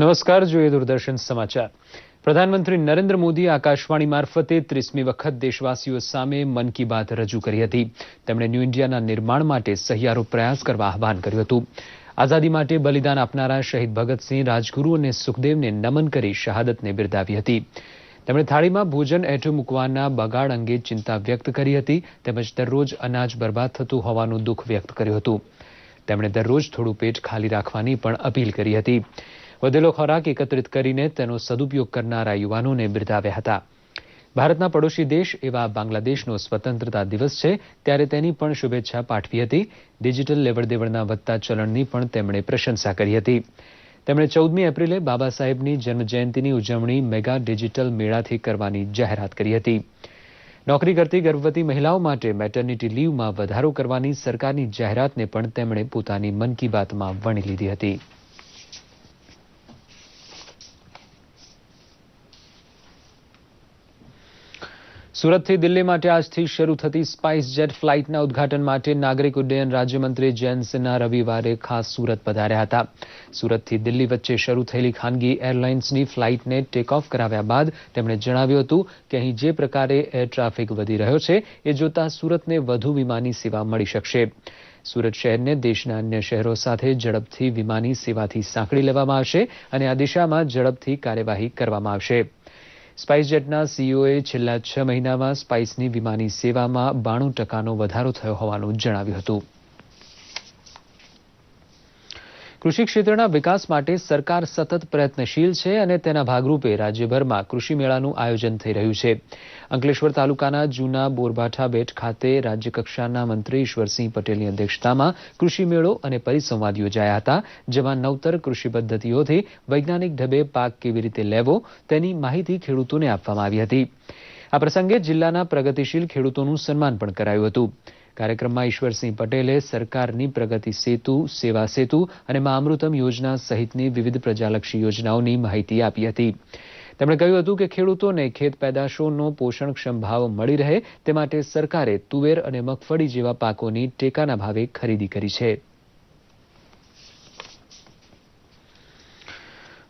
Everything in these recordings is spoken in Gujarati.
નમસ્કાર, જોઈએ દૂરદર્શન સમાચાર. પ્રધાનમંત્રી નરેન્દ્ર મોદી આકાશવાણી મારફતે 30મી વખત દેશવાસીઓ સામે મન કી બાત રજૂ કરી હતી. તેમણે ન્યૂ ઇન્ડિયાના નિર્માણ માટે સહિયારો પ્રયાસ કરવા આહ્વાન કર્યું હતું. આઝાદી માટે બલિદાન આપનારા શહીદ ભગતસિંહ, રાજગુરુ અને સુખદેવને નમન કરી શહાદતને બિરદાવી હતી. તેમણે થાળીમાં ભોજન હેઠું મૂકવાના બગાડ અંગે ચિંતા વ્યક્ત કરી હતી, તેમજ દરરોજ અનાજ બરબાદ થતું હોવાનું દુઃખ વ્યક્ત કર્યું હતું. તેમણે દરરોજ થોડું પેટ ખાલી રાખવાની પણ અપીલ કરી હતી. વધેલો ખોરાક એકત્રિત કરીને તેનો સદુપયોગ કરનારા યુવાનોને બિરદાવ્યા હતા. ભારતના પડોશી દેશ એવા બાંગ્લાદેશનો સ્વતંત્રતા દિવસ છે, ત્યારે તેની પણ શુભેચ્છા પાઠવી હતી. ડિજિટલ લેવડદેવડના વધતા ચલણની પણ તેમણે પ્રશંસા કરી હતી. તેમણે 14મી એપ્રિલે બાબા સાહેબની જન્મજયંતિની ઉજવણી મેગા ડિજિટલ મેળાથી કરવાની જાહેરાત કરી હતી. નોકરી કરતી ગર્ભવતી મહિલાઓ માટે મેટર્નિટી લીવમાં વધારો કરવાની સરકારની જાહેરાતને પણ તેમણે પોતાની મન કી બાતમાં વણી લીધી હતી. સુરતથી દિલ્હી માટે આજથી શરૂ થતી સ્પાઇસ જેટ ફ્લાઇટના ઉદઘાટન માટે નાગરિક ઉડ્ડયન રાજ્યમંત્રી જયંત સિન્હા રવિવારે ખાસ સુરત પધાર્યા હતા. સુરતથી દિલ્હી વચ્ચે શરૂ થયેલી ખાનગી એરલાઇન્સની ફ્લાઇટને ટેક ઓફ કરાવ્યા બાદ તેમણે જણાવ્યું હતું કે અહીં જે પ્રકારે એર ટ્રાફિક વધી રહ્યો છે એ જોતા સુરતને વધુ વિમાની સેવા મળી શકશે. સુરત શહેરને દેશના અન્ય શહેરો સાથે ઝડપથી વિમાની સેવાથી સાંકળી લેવામાં આવશે અને આ દિશામાં ઝડપથી કાર્યવાહી કરવામાં આવશે. સ્પાઇસજેટના સીઈઓએ છેલ્લા 6 મહિનામાં સ્પાઇસની વિમાની સેવામાં 92% વધારો થયો હોવાનું જણાવ્યું હતું. કૃષિ ક્ષેત્રના વિકાસ માટે સરકાર સતત પ્રયત્નશીલ છે અને તેના ભાગરૂપે રાજ્યભરમાં કૃષિ મેળાનું આયોજન થઈ રહ્યું છે. અંકલેશ્વર તાલુકાના જૂના બોરભાઠા બેટ ખાતે રાજ્યકક્ષાના મંત્રી ઈશ્વરસિંહ પટેલની અધ્યક્ષતામાં કૃષિ મેળો અને પરિસંવાદ યોજાયા હતા, જેમાં નવતર કૃષિ પદ્ધતિઓથી વૈજ્ઞાનિક ઢબે પાક કેવી રીતે લેવો તેની માહિતી ખેડૂતોને આપવામાં આવી હતી. આ પ્રસંગે જિલ્લાના પ્રગતિશીલ ખેડૂતોનું સન્માન પણ કરાયું હતું. કાર્યક્રમમાં ઈશ્વરસિંહ પટેલે સરકારની પ્રગતિ સેતુ, સેવા સેતુ અને મા અમૃતમ યોજના સહિતની વિવિધ પ્રજાલક્ષી યોજનાઓની માહિતી આપી હતી. તેમણે કહ્યું હતું કે ખેડૂતોને ખેત પેદાશોનો પોષણક્ષમ ભાવ મળી રહે તે માટે સરકારે તુવેર અને મગફળી જેવા પાકોની ટેકાના ભાવે ખરીદી કરી છે.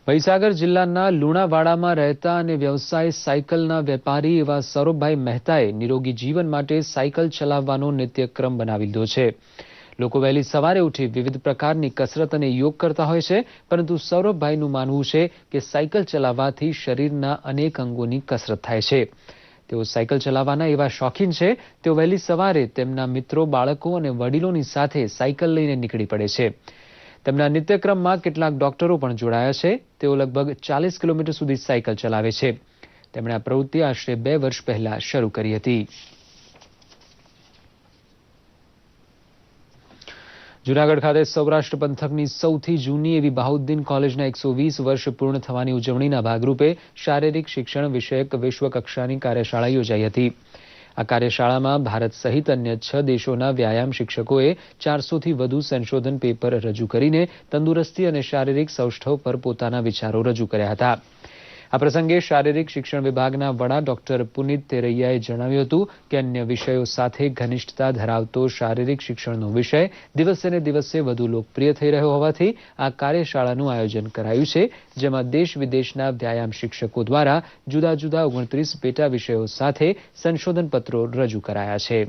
મહીસાગર જિલ્લાના લુણાવાડામાં રહેતા અને વ્યવસાય સાયકલના વેપારી એવા સૌરભભાઈ મહેતાએ નિરોગી જીવન માટે સાયકલ ચલાવવાનો નિત્યક્રમ બનાવી લીધો છે. લોકો વહેલી સવારે ઉઠી વિવિધ પ્રકારની કસરત અને યોગ કરતા હોય છે, પરંતુ સૌરભભાઈનું માનવું છે કે સાયકલ ચલાવવાથી શરીરના અનેક અંગોની કસરત થાય છે. તેઓ સાયકલ ચલાવવાના એવા શોખીન છે, તેઓ વહેલી સવારે તેમના મિત્રો, બાળકો અને વડીલોની સાથે સાયકલ લઈને નીકળી પડે છે. તેમના નિત્યક્રમમાં કેટલાક ડોક્ટરો પણ જોડાયા છે. તેઓ લગભગ 40 કિલોમીટર સુધી સાયકલ ચલાવે છે. તેમણે આ પ્રવૃત્તિ આશરે 2 વર્ષ પહેલા શરૂ કરી હતી. જૂનાગઢ ખાતે સૌરાષ્ટ્ર પંથકની સૌથી જૂની એવી બહાઉદ્દીન કોલેજના 120 વર્ષ પૂર્ણ થવાની ઉજવણીના ભાગરૂપે શારીરિક શિક્ષણ વિષયક વિશ્વકક્ષાની કાર્યશાળા યોજાઈ હતી. આ કાર્યશાળામાં ભારત સહિત અન્ય 6 દેશોના વ્યાયામ શિક્ષકોએ 400થી વધુ સંશોધન પેપર રજૂ કરીને તંદુરસ્તી અને શારીરિક સૌષ્ઠવ પર પોતાના વિચારો રજૂ કર્યા હતા. આ પ્રસંગે શારીરિક શિક્ષણ વિભાગના વડા ડોક્ટર પુનિત તેરૈયાએ જણાવ્યું હતું કે અન્ય વિષયો સાથે ઘનિષ્ઠતા ધરાવતો શારીરિક શિક્ષણનો વિષય દિવસે ને દિવસે વધુ લોકપ્રિય થઈ રહ્યો હોવાથી આ કાર્યશાળાનું આયોજન કરાયું છે, જેમાં દેશ વિદેશના વ્યાયામ શિક્ષકો દ્વારા જુદા જુદા 29 પેટા વિષયો સાથે સંશોધન પત્રો રજૂ કરાયા છે.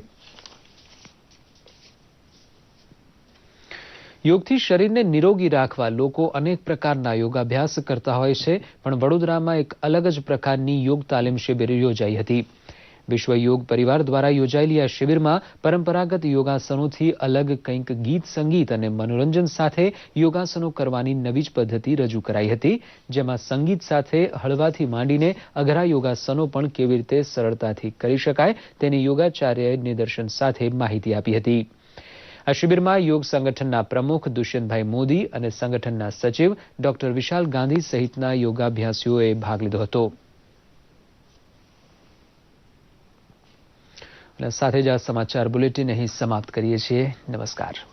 યોગથી શરીરને નિરોગી રાખવા લોકો અનેક પ્રકારના યોગાભ્યાસ કરતા હોય છે, પણ વડોદરામાં એક અલગ જ પ્રકારની યોગ તાલીમ શિબિર યોજાઈ હતી. વિશ્વ યોગ પરિવાર દ્વારા યોજાયેલી આ શિબિરમાં પરંપરાગત યોગાસનોથી અલગ કંઈક ગીત, સંગીત અને મનોરંજન સાથે યોગાસનો કરવાની નવી જ પદ્ધતિ રજૂ કરાઈ હતી, જેમાં સંગીત સાથે હળવાથી માંડીને અઘરા યોગાસનો પણ કેવી રીતે સરળતાથી કરી શકાય તેની યોગાચાર્યએ નિદર્શન સાથે માહિતી આપી હતી. આ શિબિરમાં યોગ સંગઠનના પ્રમુખ દુષ્યંતભાઈ મોદી અને સંગઠનના સચિવ ડોક્ટર વિશાલ ગાંધી સહિતના યોગાભ્યાસીઓએ ભાગ લીધો હતો. સાથે જ આ સમાચાર બુલેટિન અહીં સમાપ્ત કરીએ છીએ. નમસ્કાર.